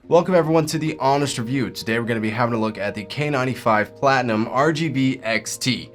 Welcome everyone to the Honest Review. Today we're going to be having a look at the K95 Platinum RGB XT,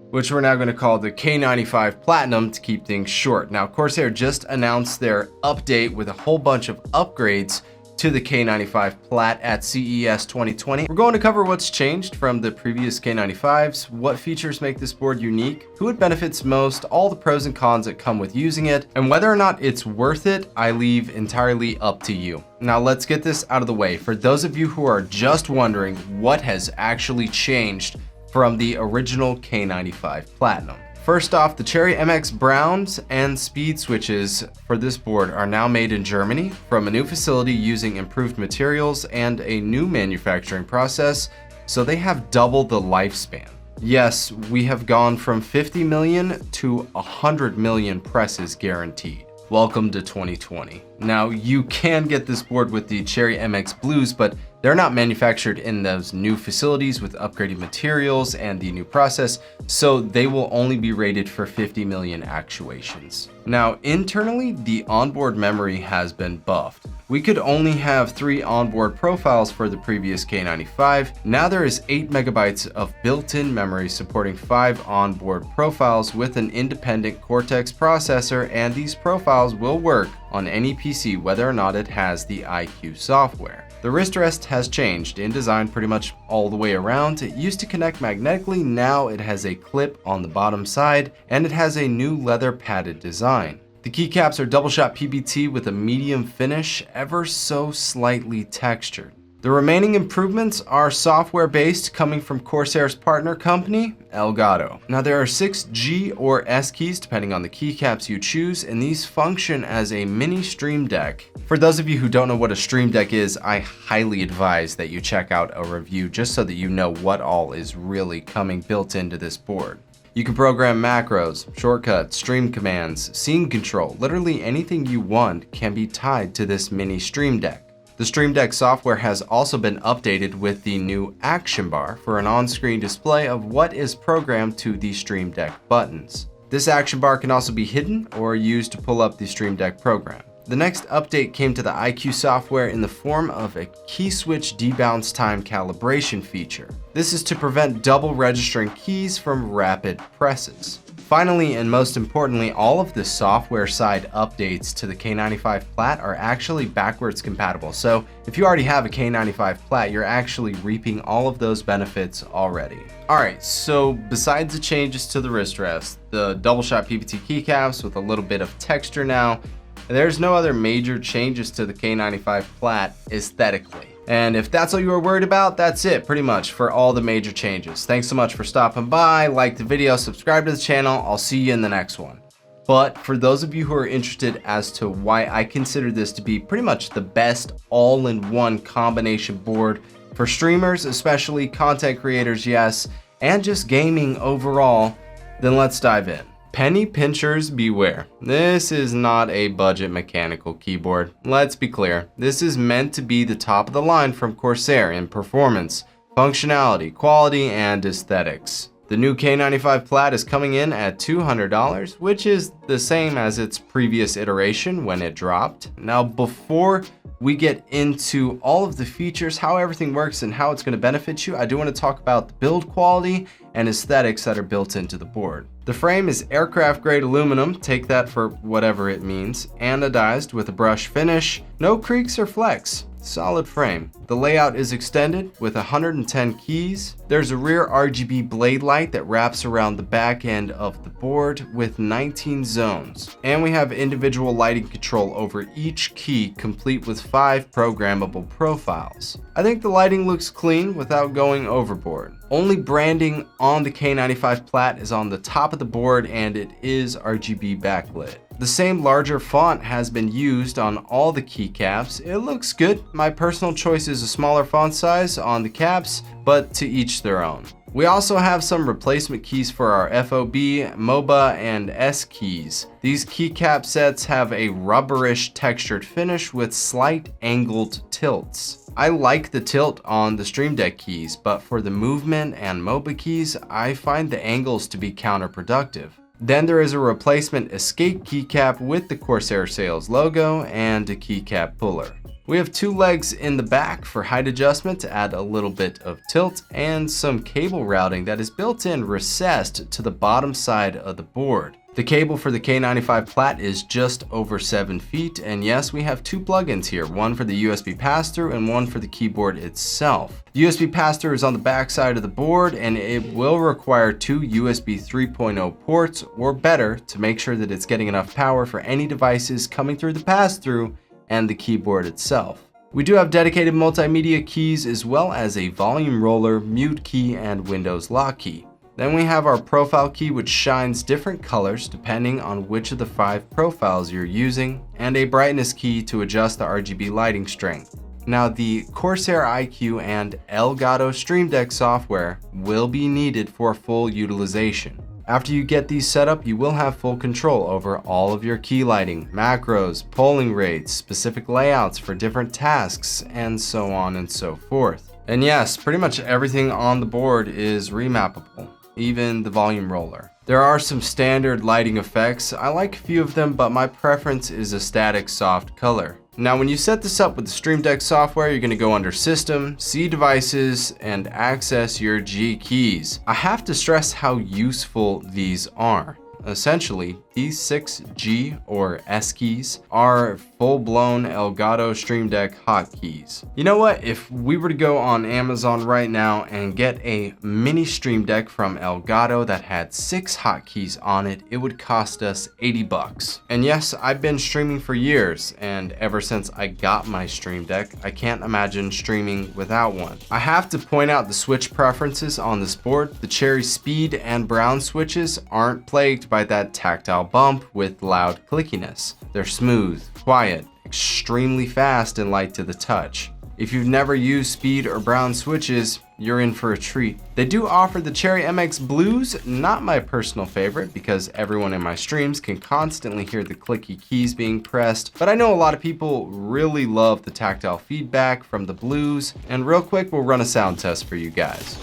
which we're now going to call the K95 Platinum to keep things short. Now, Corsair just announced their update with a whole bunch of upgrades to the K95 Plat at CES 2020. We're going to cover what's changed from the previous K95s, what features make this board unique, who it benefits most, all the pros and cons that come with using it, and whether or not it's worth it, I leave entirely up to you. Now let's get this out of the way. For those of you who are just wondering what has actually changed from the original K95 Platinum. First off, the Cherry MX browns and speed switches for this board are now made in Germany from a new facility using improved materials and a new manufacturing process, so they have double the lifespan. Yes, we have gone from 50 million to 100 million presses guaranteed. Welcome to 2020. Now, you can get this board with the Cherry MX Blues, but they're not manufactured in those new facilities with upgraded materials and the new process, so they will only be rated for 50 million actuations. Now, internally, the onboard memory has been buffed. We could only have 3 onboard profiles for the previous K95. Now there is 8 megabytes of built-in memory supporting 5 onboard profiles with an independent Cortex processor, and these profiles will work on any PC whether or not it has the iCUE software. The wrist rest has changed in design pretty much all the way around. It used to connect magnetically, now it has a clip on the bottom side, and it has a new leather padded design. The keycaps are double shot PBT with a medium finish, ever so slightly textured. The remaining improvements are software based, coming from Corsair's partner company, Elgato. Now there are 6 G or S keys depending on the keycaps you choose, and these function as a mini Stream Deck. For those of you who don't know what a Stream Deck is, I highly advise that you check out a review just so that you know what all is really coming built into this board. You can program macros, shortcuts, stream commands, scene control, literally anything you want can be tied to this mini Stream Deck. The Stream Deck software has also been updated with the new action bar for an on-screen display of what is programmed to the Stream Deck buttons. This action bar can also be hidden or used to pull up the Stream Deck program. The next update came to the iCUE software in the form of a key switch debounce time calibration feature. This is to prevent double registering keys from rapid presses. Finally, and most importantly, all of the software side updates to the K95 Plat are actually backwards compatible. So if you already have a K95 Plat, you're actually reaping all of those benefits already. Alright, so besides the changes to the wrist rest, the double shot PBT keycaps with a little bit of texture now, there's no other major changes to the K95 Plat aesthetically. And if that's all you were worried about, that's it pretty much for all the major changes. Thanks so much for stopping by, like the video, subscribe to the channel, I'll see you in the next one. But for those of you who are interested as to why I consider this to be pretty much the best all-in-one combination board for streamers, especially content creators, yes, and just gaming overall, then let's dive in. Penny pinchers beware. This is not a budget mechanical keyboard. Let's be clear, this is meant to be the top of the line from Corsair in performance, functionality, quality, and aesthetics. The new K95 Plat is coming in at $200, which is the same as its previous iteration when it dropped. Now, before we get into all of the features, how everything works, and how it's going to benefit you, I do want to talk about the build quality and aesthetics that are built into the board. The frame is aircraft grade aluminum, take that for whatever it means, anodized with a brush finish, no creaks or flecks. Solid frame. The layout is extended with 110 keys. There's a rear RGB blade light that wraps around the back end of the board with 19 zones. And we have individual lighting control over each key, complete with 5 programmable profiles. I think the lighting looks clean without going overboard. Only branding on the K95 Plat is on the top of the board, and it is RGB backlit. The same larger font has been used on all the keycaps. It looks good. My personal choice is a smaller font size on the caps, but to each their own. We also have some replacement keys for our FOB, MOBA, and S keys. These keycap sets have a rubberish textured finish with slight angled tilts. I like the tilt on the Stream Deck keys, but for the movement and MOBA keys, I find the angles to be counterproductive. Then there is a replacement escape keycap with the Corsair sales logo and a keycap puller. We have two legs in the back for height adjustment to add a little bit of tilt, and some cable routing that is built in recessed to the bottom side of the board. The cable for the K95 Plat is just over 7 feet, and yes, we have two plugins here, one for the USB pass-through and one for the keyboard itself. The USB pass-through is on the back side of the board, and it will require two USB 3.0 ports or better to make sure that it's getting enough power for any devices coming through the pass-through and the keyboard itself. We do have dedicated multimedia keys as well as a volume roller, mute key, and Windows lock key. Then we have our profile key, which shines different colors depending on which of the 5 profiles you're using, and a brightness key to adjust the RGB lighting strength. Now, the Corsair IQ and Elgato Stream Deck software will be needed for full utilization. After you get these set up, you will have full control over all of your key lighting, macros, polling rates, specific layouts for different tasks, and so on and so forth. And yes, pretty much everything on the board is remappable, even the volume roller. There are some standard lighting effects. I like a few of them, but my preference is a static soft color. Now, when you set this up with the Stream Deck software, you're going to go under System, See Devices, and access your G keys. I have to stress how useful these are. Essentially, these 6 G or S keys are full-blown Elgato Stream Deck hotkeys. You know what? If we were to go on Amazon right now and get a mini Stream Deck from Elgato that had 6 hotkeys on it, it would cost us $80. And yes, I've been streaming for years, and ever since I got my Stream Deck, I can't imagine streaming without one. I have to point out the switch preferences on this board. The cherry speed and brown switches aren't plagued by that tactile bump with loud clickiness. They're smooth, quiet, extremely fast, and light to the touch. If you've never used speed or brown switches, you're in for a treat. They do offer the Cherry MX Blues, not my personal favorite because everyone in my streams can constantly hear the clicky keys being pressed, but I know a lot of people really love the tactile feedback from the Blues, and real quick, we'll run a sound test for you guys.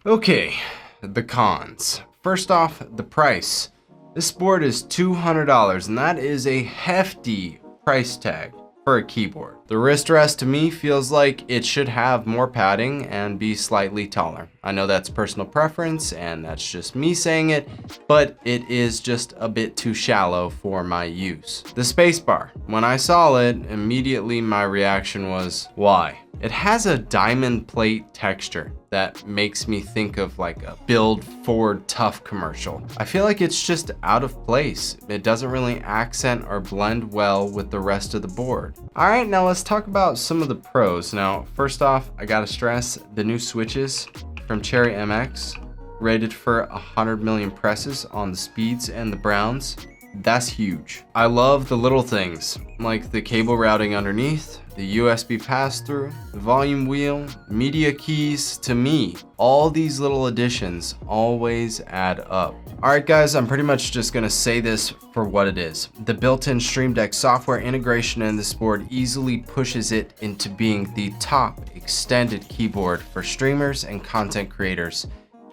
Okay, the cons. First off, the price. This board is $200, and that is a hefty price tag for a keyboard. The wrist rest to me feels like it should have more padding and be slightly taller. I know that's personal preference and that's just me saying it, but it is just a bit too shallow for my use. The spacebar. When I saw it, immediately my reaction was, why? It has a diamond plate texture that makes me think of like a Build Ford Tough commercial. I feel like it's just out of place. It doesn't really accent or blend well with the rest of the board. All right, now let's talk about some of the pros. Now, first off, I gotta stress the new switches from Cherry MX, rated for 100 million presses on the speeds and the browns. That's huge. I love the little things like the cable routing underneath, the USB pass-through, the volume wheel, media keys. To me, all these little additions always add up. Alright guys, I'm pretty much just gonna say this for what it is. The built-in Stream Deck software integration in this board easily pushes it into being the top extended keyboard for streamers and content creators.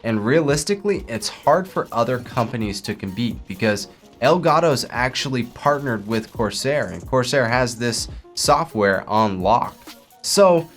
And realistically, it's hard for other companies to compete because Elgato's actually partnered with Corsair, and Corsair has this software on lock. So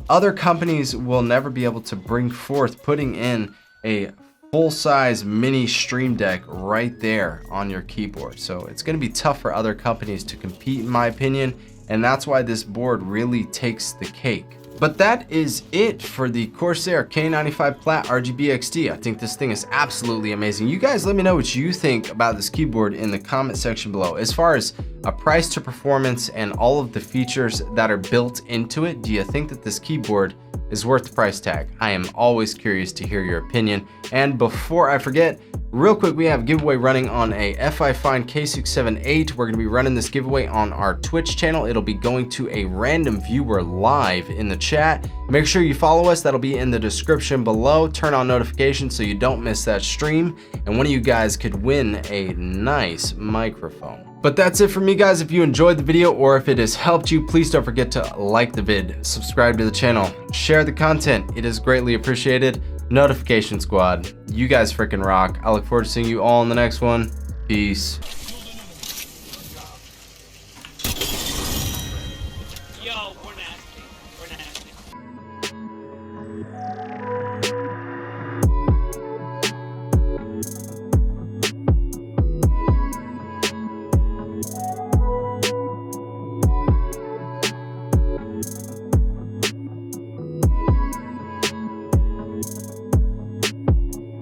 other companies will never be able to bring forth putting in a full-size mini Stream Deck right there on your keyboard. So it's going to be tough for other companies to compete, in my opinion, and that's why this board really takes the cake. But that is it for the Corsair K95 Plat RGB XT. I think this thing is absolutely amazing. You guys let me know what you think about this keyboard in the comment section below. As far as a price to performance and all of the features that are built into it, do you think that this keyboard is worth the price tag? I am always curious to hear your opinion. And before I forget, Real quick, we have a giveaway running on a FI Fine K678. We're going to be running this giveaway on our Twitch channel. It'll be going to a random viewer live in the chat. Make sure you follow us. That'll be in the description below. Turn on notifications so you don't miss that stream. And one of you guys could win a nice microphone. But that's it for me, guys. If you enjoyed the video or if it has helped you, please don't forget to like the vid, subscribe to the channel, share the content. It is greatly appreciated. Notification squad, you guys freaking rock. I look forward to seeing you all in the next one. Peace.